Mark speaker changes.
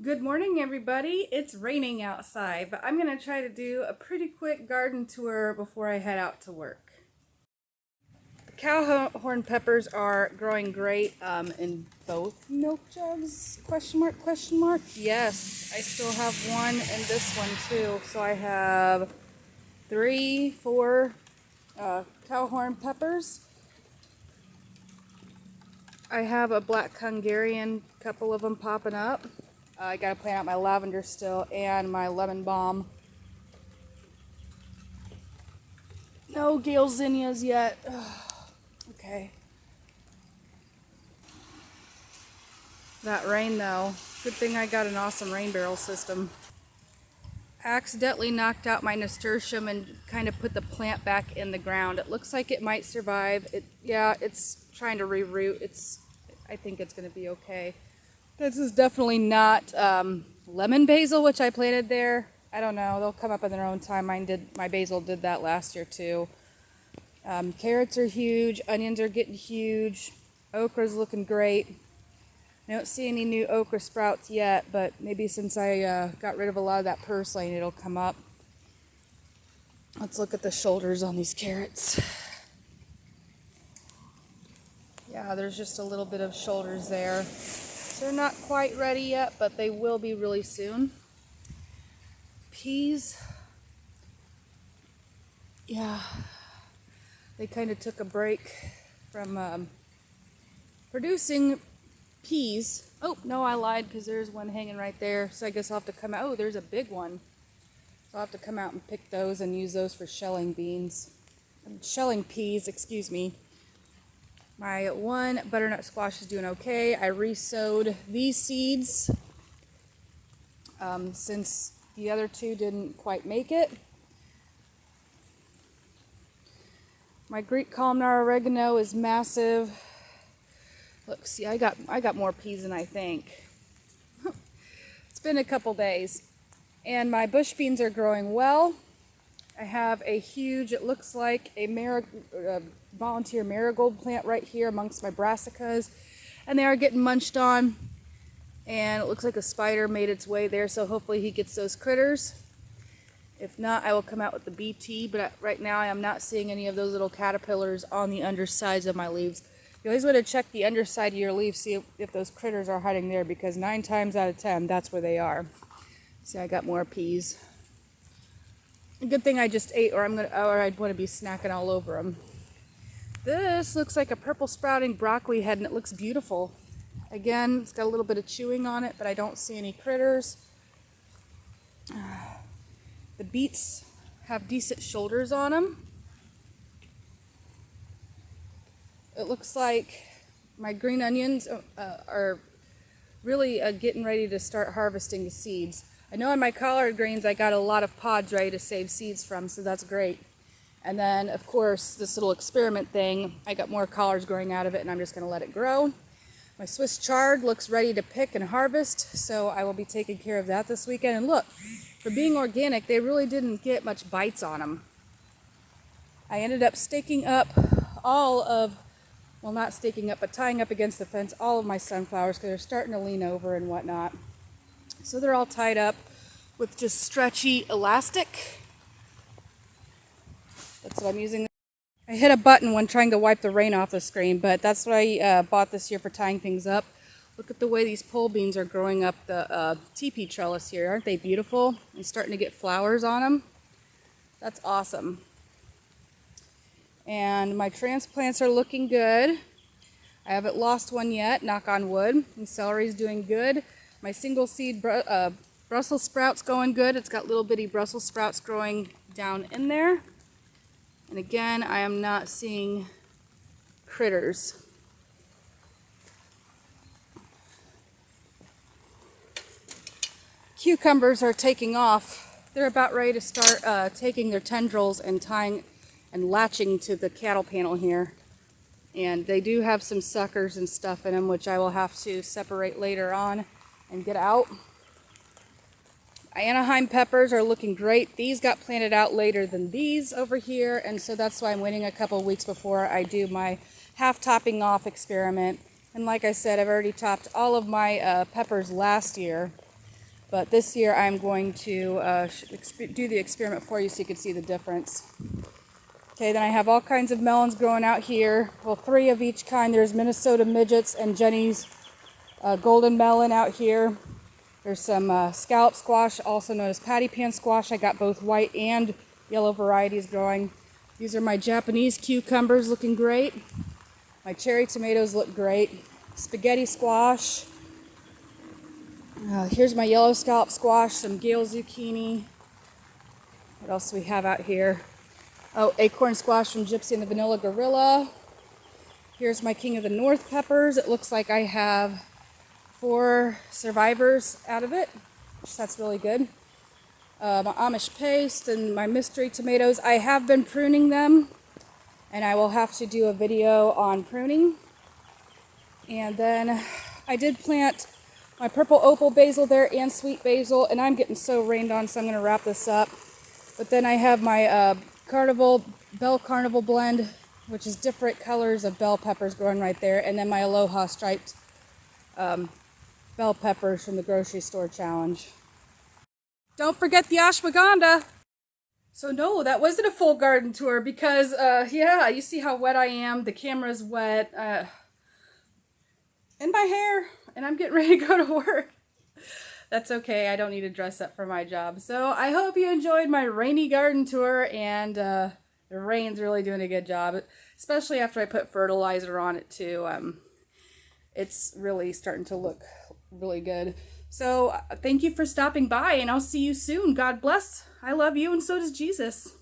Speaker 1: Good morning, everybody. It's raining outside, but I'm going to try to do a pretty quick garden tour before I head out to work. The cow horn peppers are growing great in both milk jugs, question mark, question mark. Yes, I still have one and this one too. So I have 4 cow horn peppers. I have a black Hungarian, couple of them popping up. I gotta plant out my lavender still and my lemon balm. No Gale zinnias yet. Okay. That rain though. Good thing I got an awesome rain barrel system. I accidentally knocked out my nasturtium and kind of put the plant back in the ground. It looks like it might survive. It's trying to reroot. I think it's gonna be okay. This is definitely not lemon basil, which I planted there. I don't know. They'll come up in their own time. My basil did that last year too. Carrots are huge. Onions are getting huge. Okra's looking great. I don't see any new okra sprouts yet, but maybe since I got rid of a lot of that purslane, it'll come up. Let's look at the shoulders on these carrots. Yeah, there's just a little bit of shoulders there. They're not quite ready yet, but they will be really soon. Peas, yeah, they kind of took a break from producing peas. Oh, no, I lied because there's one hanging right there. So I guess I'll have to come out. Oh, there's a big one. So I'll have to come out and pick those and use those for shelling shelling peas, excuse me. My one butternut squash is doing okay. I re-sowed these seeds since the other two didn't quite make it. My Greek columnar oregano is massive. Look, see, I got more peas than I think. It's been a couple days. And my bush beans are growing well. I have a huge, it looks like a volunteer marigold plant right here amongst my brassicas, and they are getting munched on, and it looks like a spider made its way there, so hopefully he gets those critters. If not, I will come out with the BT, but right now I am not seeing any of those little caterpillars on the undersides of my leaves. You always want to check the underside of your leaves, see if those critters are hiding there, because 9 times out of 10, that's where they are. See, I got more peas. A good thing I just ate, or I'd want to be snacking all over them. This looks like a purple sprouting broccoli head, and it looks beautiful. Again, it's got a little bit of chewing on it, but I don't see any critters. The beets have decent shoulders on them. It looks like my green onions are really getting ready to start harvesting the seeds. I know in my collard greens I got a lot of pods ready to save seeds from, so that's great. And then, of course, this little experiment thing, I got more collards growing out of it, and I'm just going to let it grow. My Swiss chard looks ready to pick and harvest, so I will be taking care of that this weekend. And look, for being organic, they really didn't get much bites on them. I ended up staking up not staking up, but tying up against the fence all of my sunflowers because they're starting to lean over and whatnot. So they're all tied up with just stretchy elastic. That's what I'm using. I hit a button when trying to wipe the rain off the screen, but that's what I bought this year for tying things up. Look at the way these pole beans are growing up the teepee trellis here. Aren't they beautiful? And starting to get flowers on them. That's awesome. And my transplants are looking good. I haven't lost one yet, knock on wood. And celery's doing good. My single seed Brussels sprouts going good. It's got little bitty Brussels sprouts growing down in there. And again, I am not seeing critters. Cucumbers are taking off. They're about ready to start taking their tendrils and tying and latching to the cattle panel here. And they do have some suckers and stuff in them, which I will have to separate later on and get out. Anaheim peppers are looking great. These got planted out later than these over here, and so that's why I'm waiting a couple weeks before I do my half topping off experiment. And like I said, I've already topped all of my peppers last year. But this year I'm going to do the experiment for you so you can see the difference. Okay, then I have all kinds of melons growing out here. Well, 3 of each kind. There's Minnesota Midgets and Jenny's golden melon out here. There's some scallop squash, also known as patty pan squash. I got both white and yellow varieties growing. These are my Japanese cucumbers, looking great. My cherry tomatoes look great. Spaghetti squash. Here's my yellow scallop squash, some Gale zucchini. What else do we have out here? Oh, acorn squash from Gypsy and the Vanilla Gorilla. Here's my King of the North peppers. It looks like I have 4 survivors out of it, which that's really good. My Amish paste and my mystery tomatoes. I have been pruning them, and I will have to do a video on pruning. And then I did plant my purple opal basil there and sweet basil, and I'm getting so rained on, so I'm going to wrap this up. But then I have my bell carnival blend, which is different colors of bell peppers growing right there, and then my aloha striped bell peppers from the grocery store challenge. Don't forget the ashwagandha. So no, that wasn't a full garden tour because yeah, you see how wet I am. The camera's wet. And my hair, and I'm getting ready to go to work. That's okay, I don't need to dress up for my job. So I hope you enjoyed my rainy garden tour, and the rain's really doing a good job, especially after I put fertilizer on it too. It's really starting to look really good. So thank you for stopping by, and I'll see you soon. God bless. I love you, and so does Jesus.